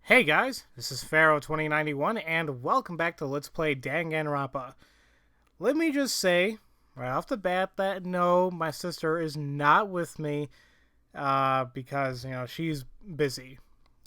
Hey guys, this is Pharaoh 2091 and welcome back to Let's Play Dangan Ronpa. Let me just say, right off the bat, that no, my sister is not with me because, she's busy.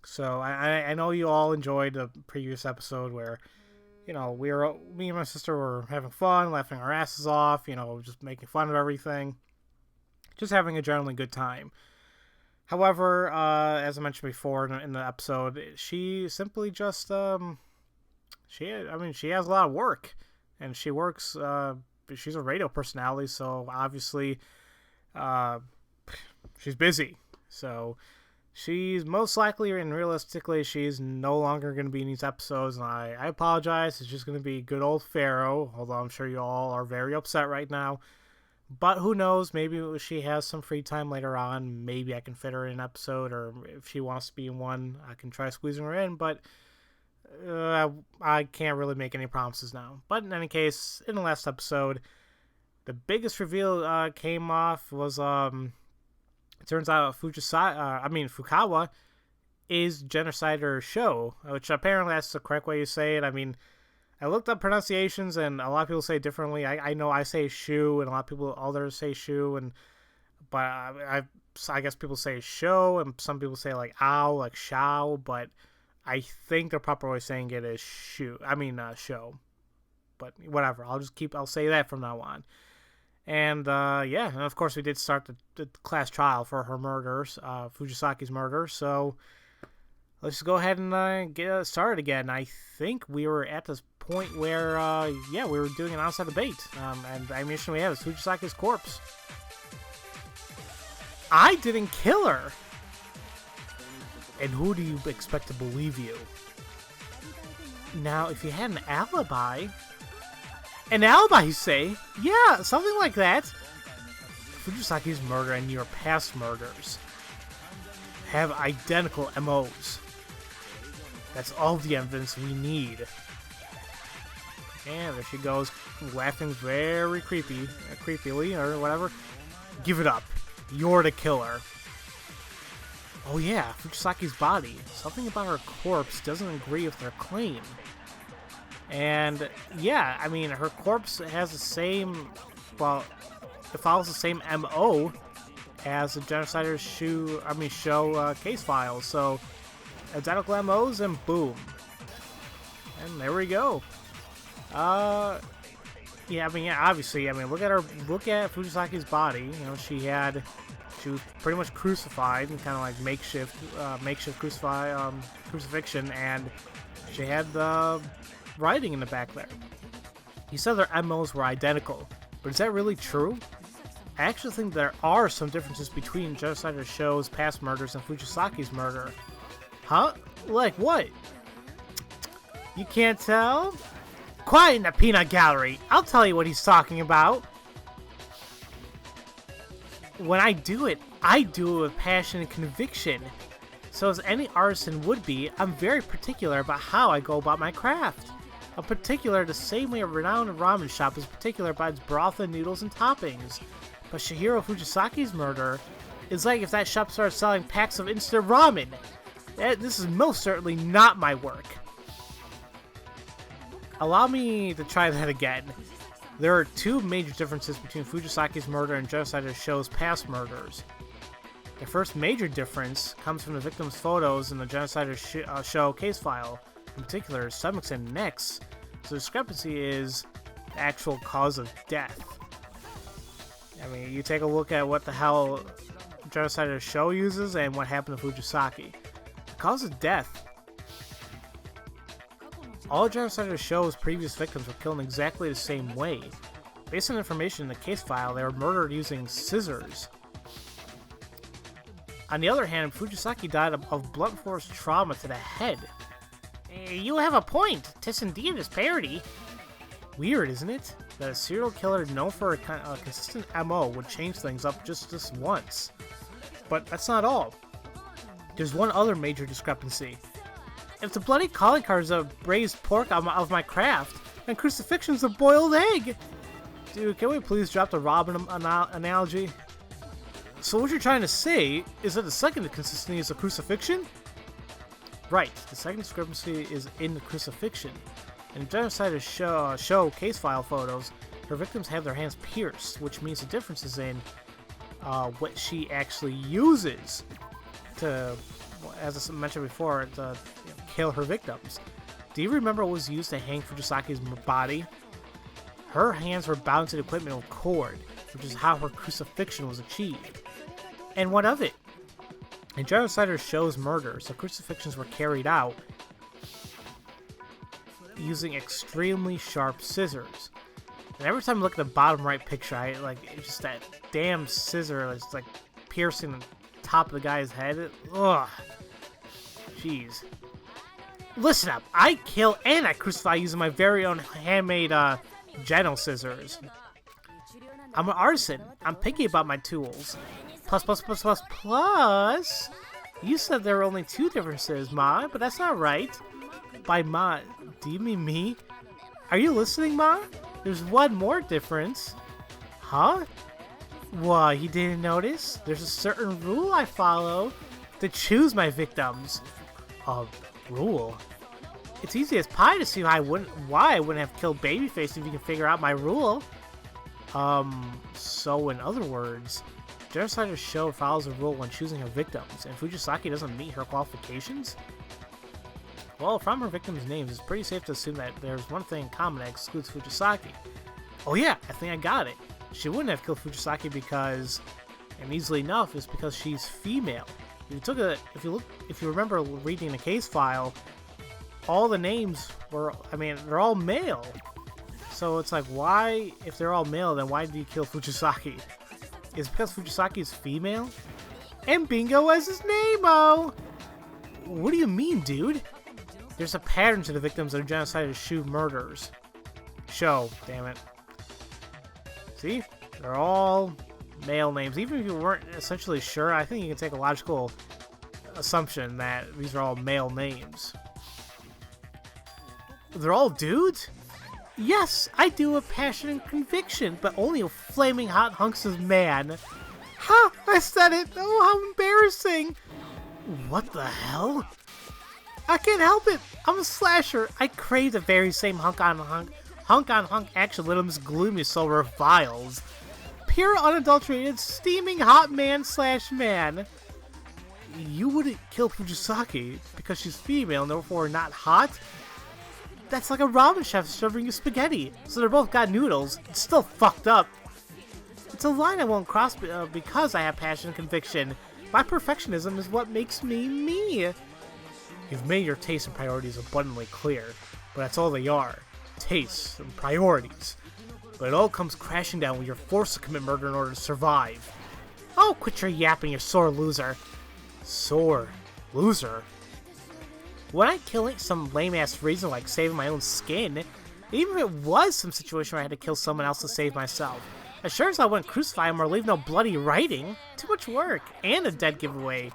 So I know you all enjoyed the previous episode where, me and my sister were having fun, laughing our asses off, just making fun of everything. Just having a generally good time. However, as I mentioned before in the episode, she simply just she has a lot of work, and she works. She's a radio personality, so obviously, she's busy. So she's most likely and realistically she's no longer going to be in these episodes, and I apologize. It's just going to be good old Pharaoh. Although I'm sure you all are very upset right now. But who knows, maybe she has some free time later on. Maybe I can fit her in an episode, or if she wants to be in one, I can try squeezing her in, but I can't really make any promises now. But in any case, in the last episode, the biggest reveal came off was, it turns out Fukawa is Genocider Shou, which apparently that's the correct way you say it. I looked up pronunciations, and a lot of people say it differently. I know I say Shu, and a lot of people, others say Shu, but I guess people say show, and some people say like ow, like shao, but I think the proper way of saying it is show. But whatever, I'll say that from now on. And and of course we did start the class trial for her murders, Fujisaki's murder, so let's just go ahead and get started again. I think we were at this point where, we were doing an outside debate. And the ammunition we have is Fujisaki's corpse. I didn't kill her! And who do you expect to believe you? Now, if you had an alibi, you say? Yeah, something like that. Fujisaki's murder and your past murders have identical MOs. That's all the evidence we need. And there she goes, laughing very creepily, or whatever. Give it up. You're the killer. Oh yeah, Fujisaki's body. Something about her corpse doesn't agree with their claim. And yeah, her corpse has the same, it follows the same MO as the Genocider Shou case file. So identical MOs, and boom. And there we go. Obviously, look at Fujisaki's body. She was pretty much crucified, and kind of like makeshift crucifixion, and she had the writing in the back there. You said their MOs were identical, but is that really true? I actually think there are some differences between Genocider Shou's past murders and Fujisaki's murder. Huh? Like what? You can't tell? Quiet in the peanut gallery! I'll tell you what he's talking about! When I do it with passion and conviction. So as any artisan would be, I'm very particular about how I go about my craft. I'm particular the same way a renowned ramen shop is particular about its broth and noodles and toppings. But Shihiro Fujisaki's murder is like if that shop started selling packs of instant ramen. This is most certainly not my work. Allow me to try that again. There are two major differences between Fujisaki's murder and Genocider Shou's past murders. The first major difference comes from the victim's photos in the Genocider Shou case file, in particular his stomachs and necks. So the discrepancy is the actual cause of death. You take a look at what the hell Genocider Shou uses and what happened to Fujisaki. The cause of death. All Genocider Shou's previous victims were killed in exactly the same way. Based on information in the case file, they were murdered using scissors. On the other hand, Fujisaki died of blunt force trauma to the head. You have a point. Tis indeed is parody. Weird, isn't it? That a serial killer known for a consistent MO would change things up just this once. But that's not all. There's one other major discrepancy. If the bloody calling card is a braised pork of my craft, and crucifixion's a boiled egg! Dude, can we please drop the Robin analogy? So what you're trying to say is that the second consistency is a crucifixion? Right, the second discrepancy is in the crucifixion. In Genocider Shou case file photos, her victims have their hands pierced, which means the difference is in what she actually uses to, as I mentioned before, to kill her victims. Do you remember what was used to hang Fujisaki's body? Her hands were bound to the equipment with cord, which is how her crucifixion was achieved. And what of it? In Genocider Shou's murders, the crucifixions were carried out using extremely sharp scissors. And every time I look at the bottom right picture, it's just that damn scissor that's like piercing the top of the guy's head. Ugh. Jeez. Listen up, I kill and I crucify using my very own handmade Geno scissors. I'm an artisan. I'm picky about my tools. Plus. You said there were only 2 differences, Ma, but that's not right. By Ma, do you mean me? Are you listening, Ma? There's one more difference. Huh? What, you didn't notice? There's a certain rule I follow to choose my victims. Rule? It's easy as pie to see why I wouldn't have killed Babyface if you can figure out my rule. So in other words, Genocider Shou follows a rule when choosing her victims, and Fujisaki doesn't meet her qualifications? Well, from her victims' names, it's pretty safe to assume that there's one thing in common that excludes Fujisaki. Oh yeah, I think I got it. She wouldn't have killed Fujisaki because, and easily enough, it's because she's female. If you remember reading the case file, all the names were, they're all male. So it's like, why, if they're all male, then why did you kill Fujisaki? Is it because Fujisaki is female? And bingo as his name-o! What do you mean, dude? There's a pattern to the victims of Genocider Shou murders. Shou, damn it. See? They're all male names. Even if you weren't essentially sure, I think you can take a logical assumption that these are all male names. They're all dudes? Yes, I do have passion and conviction, but only a flaming hot hunks of man. Ha! I said it! Oh, how embarrassing! What the hell? I can't help it! I'm a slasher! I crave the very same hunk-on-hunk action that Miss Gloomy so reviles. Pure, unadulterated, steaming hot man/man. You wouldn't kill Fujisaki because she's female and therefore not hot? That's like a ramen chef serving you spaghetti, so they're both got noodles. It's still fucked up. It's a line I won't cross because I have passion and conviction. My perfectionism is what makes me me. You've made your tastes and priorities abundantly clear, but that's all they are. Tastes and priorities. But it all comes crashing down when you're forced to commit murder in order to survive. Oh, quit your yapping, you sore loser. Sore loser? When I kill some lame-ass reason like saving my own skin, even if it was some situation where I had to kill someone else to save myself, as sure as I wouldn't crucify him or leave no bloody writing. Too much work, and a dead giveaway.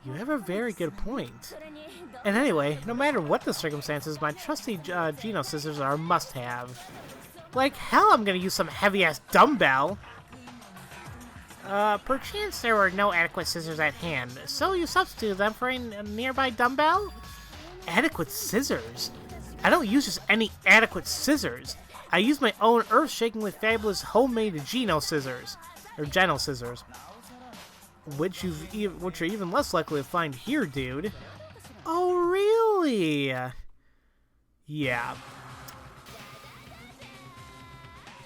You have a very good point. And anyway, no matter what the circumstances, my trusty Geno scissors are a must-have. Like hell I'm gonna use some heavy-ass dumbbell. Perchance there were no adequate scissors at hand, so you substitute them for a nearby dumbbell? Adequate scissors? I don't use just any adequate scissors. I use my own earth-shakingly fabulous homemade Geno scissors. Or Geno scissors. Which you're even less likely to find here, dude. Oh, really? Yeah.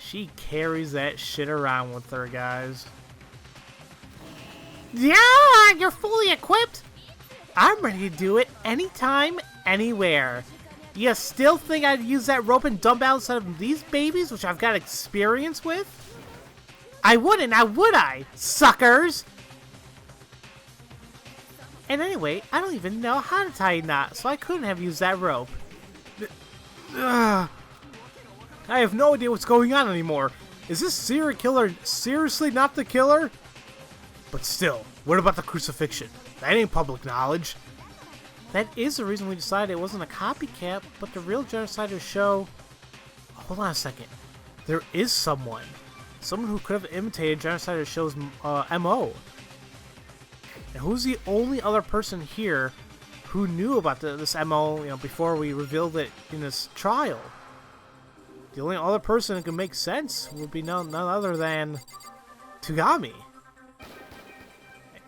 She carries that shit around with her, guys. Yeah, you're fully equipped. I'm ready to do it anytime, anywhere. You still think I'd use that rope and dumbbell instead of these babies, which I've got experience with? I wouldn't, now would I, suckers? And anyway, I don't even know how to tie a knot, so I couldn't have used that rope. Ugh. I have no idea what's going on anymore. Is this serial killer seriously not the killer? But still, what about the crucifixion? That ain't public knowledge. That is the reason we decided it wasn't a copycat, but the real Genocider Shou... Hold on a second. There is someone. Someone who could have imitated Genocider Shou's MO. And who's the only other person here who knew about this MO, before we revealed it in this trial. The only other person who can make sense would be none other than Togami.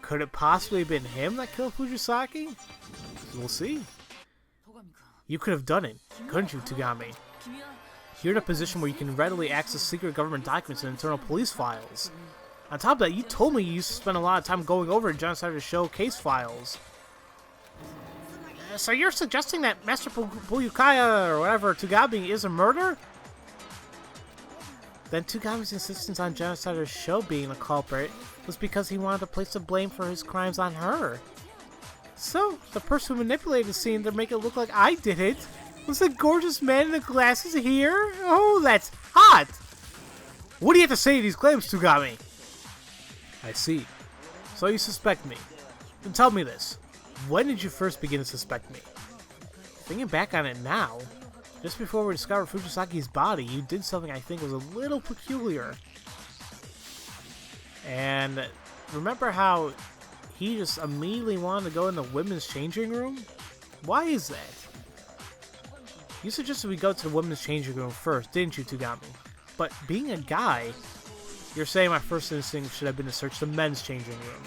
Could it possibly have been him that killed Fujisaki? We'll see. You could have done it, couldn't you, Togami? You're in a position where you can readily access secret government documents and internal police files. On top of that, you told me you used to spend a lot of time going over Genocider Shou case files. So you're suggesting that Master Buyukaya, or whatever, Togami, is a murderer? Then Togami's insistence on Genocider Shou being the culprit was because he wanted to place the blame for his crimes on her. So, the person who manipulated the scene to make it look like I did it was the gorgeous man in the glasses here? Oh, that's hot! What do you have to say to these claims, Togami? I see. So you suspect me. Then tell me this. When did you first begin to suspect me? Thinking back on it now, just before we discovered Fujisaki's body, you did something I think was a little peculiar. And remember how he just immediately wanted to go in the women's changing room? Why is that? You suggested we go to the women's changing room first, didn't you, Togami? But being a guy, you're saying my first instinct should have been to search the men's changing room.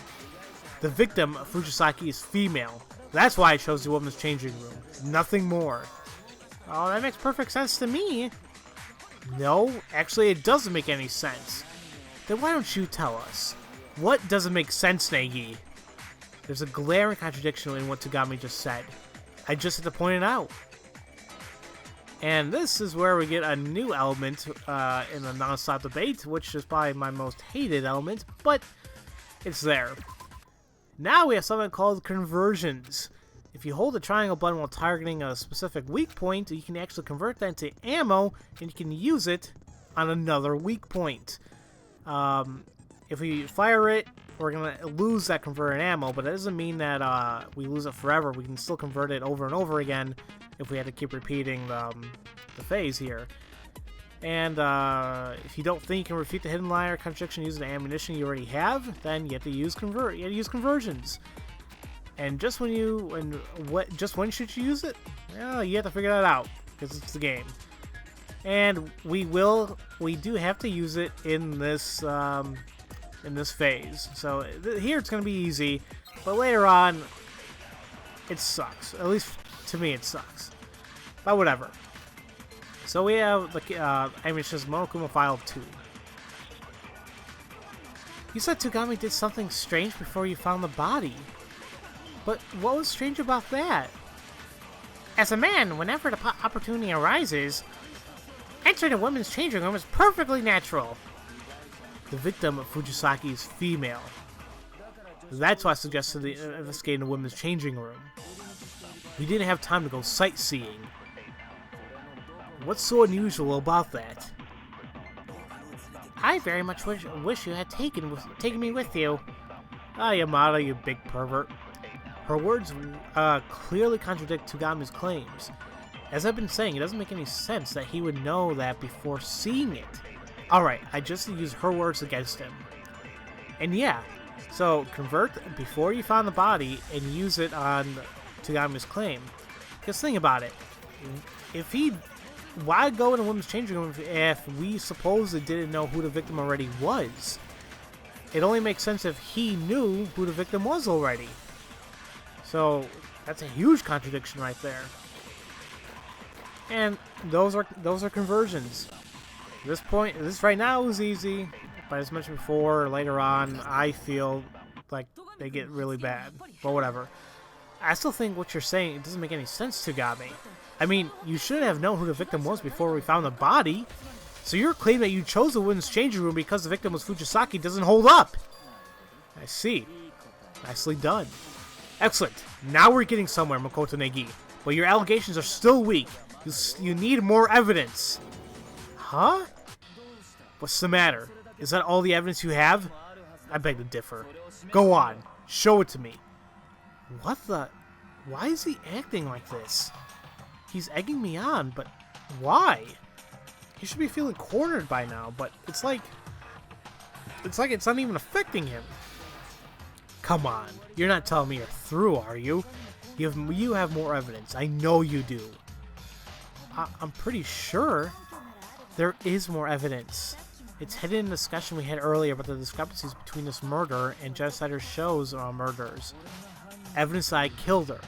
The victim, Fujisaki, is female. That's why I chose the women's changing room. Nothing more. Oh, that makes perfect sense to me. No, actually it doesn't make any sense. Then why don't you tell us? What doesn't make sense, Nagi? There's a glaring contradiction in what Togami just said. I just had to point it out. And this is where we get a new element in the non-stop debate, which is probably my most hated element, but it's there. Now we have something called conversions. If you hold the triangle button while targeting a specific weak point, you can actually convert that into ammo, and you can use it on another weak point. If we fire it, we're going to lose that converted ammo, but that doesn't mean that we lose it forever. We can still convert it over and over again if we had to keep repeating the phase here. And if you don't think you can refute the hidden line or contradiction using the ammunition you already have, then you have to use conversions. And just when should you use it? Well, you have to figure that out because it's the game. And we do have to use it in this phase. So here it's going to be easy, but later on it sucks. At least to me it sucks. But whatever. So we have the ammunition's Monokuma File 2. You said Togami did something strange before you found the body. But what was strange about that? As a man, whenever the opportunity arises, entering a women's changing room is perfectly natural. The victim of Fujisaki is female. That's why I suggested investigating the women's changing room. We didn't have time to go sightseeing. What's so unusual about that? I very much wish you had taken me with you. Ah, Yamada, you big pervert. Her words clearly contradict Togami's claims. As I've been saying, it doesn't make any sense that he would know that before seeing it. Alright, I just used her words against him. And yeah, so convert before you found the body and use it on Togami's claim. Because think about it. Why go in a women's changing room if we supposedly didn't know who the victim already was? It only makes sense if he knew who the victim was already. So that's a huge contradiction right there. And those are conversions. This right now is easy, but as mentioned before, later on, I feel like they get really bad. But whatever. I still think what you're saying, it doesn't make any sense, Togami. I mean, you should have known who the victim was before we found the body. So your claim that you chose the women's changing room because the victim was Fujisaki doesn't hold up. I see. Nicely done. Excellent. Now we're getting somewhere, Makoto Negi. But your allegations are still weak. You need more evidence. Huh? What's the matter? Is that all the evidence you have? I beg to differ. Go on. Show it to me. What the... Why is he acting like this? He's egging me on, but why? He should be feeling cornered by now, but it's like it's not even affecting him. Come on, you're not telling me you're through, are you? You have more evidence. I know you do. I'm pretty sure there is more evidence. It's hidden in the discussion we had earlier about the discrepancies between this murder and Genocider Shou's murders. Evidence that I killed her.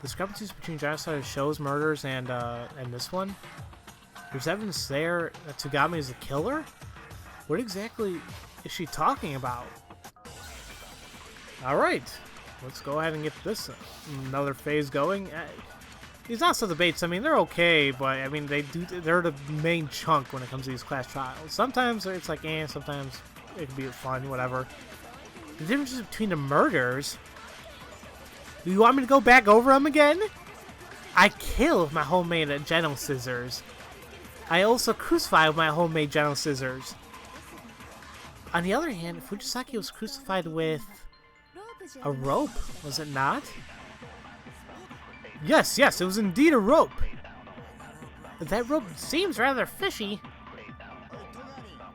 Discrepancies between Genocider Shou's murders and this one? There's evidence there that Togami is the killer? What exactly is she talking about? Alright, let's go ahead and get this another phase going. These NASA debates, I mean, they're okay, but I mean, they're the main chunk when it comes to these class trials. Sometimes it's like, sometimes it can be fun, whatever. The differences between the murders. Do you want me to go back over them again? I kill with my homemade genital scissors. I also crucify with my homemade genital scissors. On the other hand, Fujisaki was crucified with a rope, was it not? Yes, it was indeed a rope. But that rope seems rather fishy.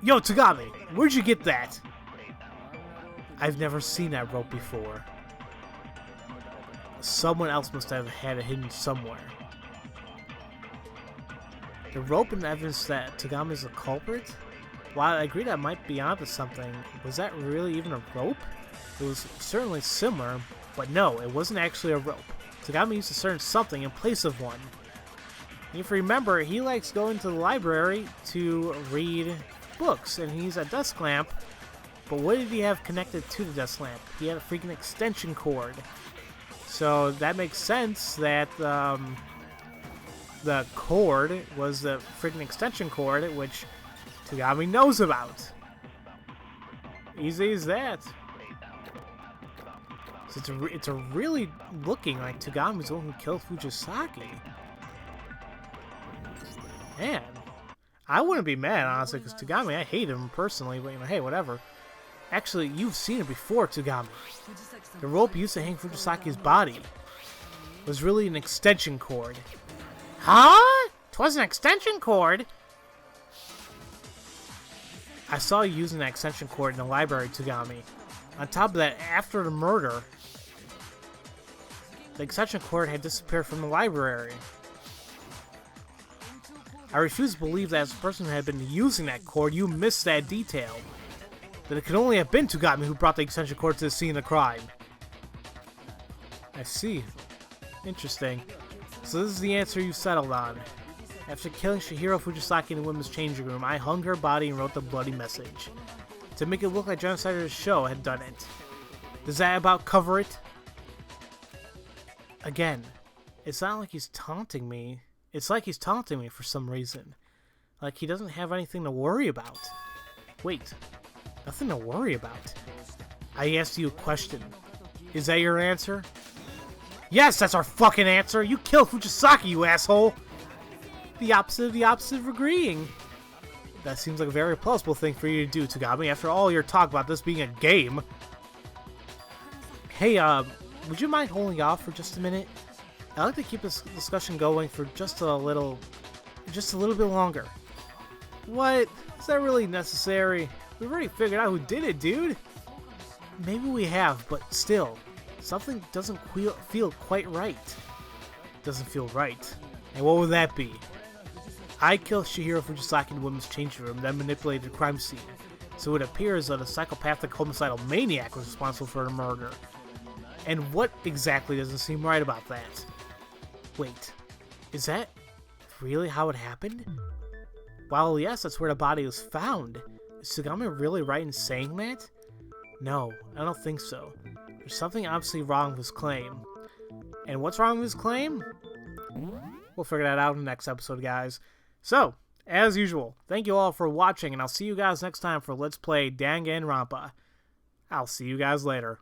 Yo, Togami, where'd you get that? I've never seen that rope before. Someone else must have had it hidden somewhere. The rope and evidence that Togami is the culprit? While I agree that might be onto something, was that really even a rope? It was certainly similar, but no, it wasn't actually a rope. Togami used a certain something in place of one. If you remember, he likes going to the library to read books, and he's a desk lamp. But what did he have connected to the desk lamp? He had a freaking extension cord. So that makes sense that the cord was the freaking extension cord, which Togami knows about. Easy as that. So it's a really looking like Togami's the one who killed Fujisaki. Man, I wouldn't be mad, honestly, because Togami, I hate him personally, but, you know, hey, whatever. Actually, you've seen it before, Togami. The rope used to hang Fujisaki's body was really an extension cord. Huh? 'Twas an extension cord? I saw you using that extension cord in the library, Togami. On top of that, after the murder, the extension cord had disappeared from the library. I refuse to believe that as a person who had been using that cord, you missed that detail. That it could only have been Togami who brought the extension cord to the scene of the crime. I see. Interesting. So this is the answer you settled on. After killing Chihiro Fujisaki in the women's changing room, I hung her body and wrote the bloody message. To make it look like Genocider Shou had done it. Does that about cover it? Again, it's not like he's taunting me. It's like he's taunting me for some reason. Like he doesn't have anything to worry about. Wait, nothing to worry about? I asked you a question. Is that your answer? Yes, that's our fucking answer! You killed Fujisaki, you asshole! The opposite of agreeing. That seems like a very plausible thing for you to do, Togami, after all your talk about this being a game. Hey, would you mind holding off for just a minute? I'd like to keep this discussion going for just a little bit longer. What? Is that really necessary? We've already figured out who did it, dude. Maybe we have, but still, something doesn't feel quite right. Doesn't feel right. And what would that be? I killed Chihiro Fujisaki in the women's changing room, then manipulated the crime scene. So it appears that a psychopathic homicidal maniac was responsible for the murder. And what exactly doesn't seem right about that? Wait, is that really how it happened? Well, yes, that's where the body was found. Is Togami really right in saying that? No, I don't think so. There's something obviously wrong with his claim. And what's wrong with his claim? We'll figure that out in the next episode, guys. So, as usual, thank you all for watching, and I'll see you guys next time for Let's Play Dangan Ronpa. I'll see you guys later.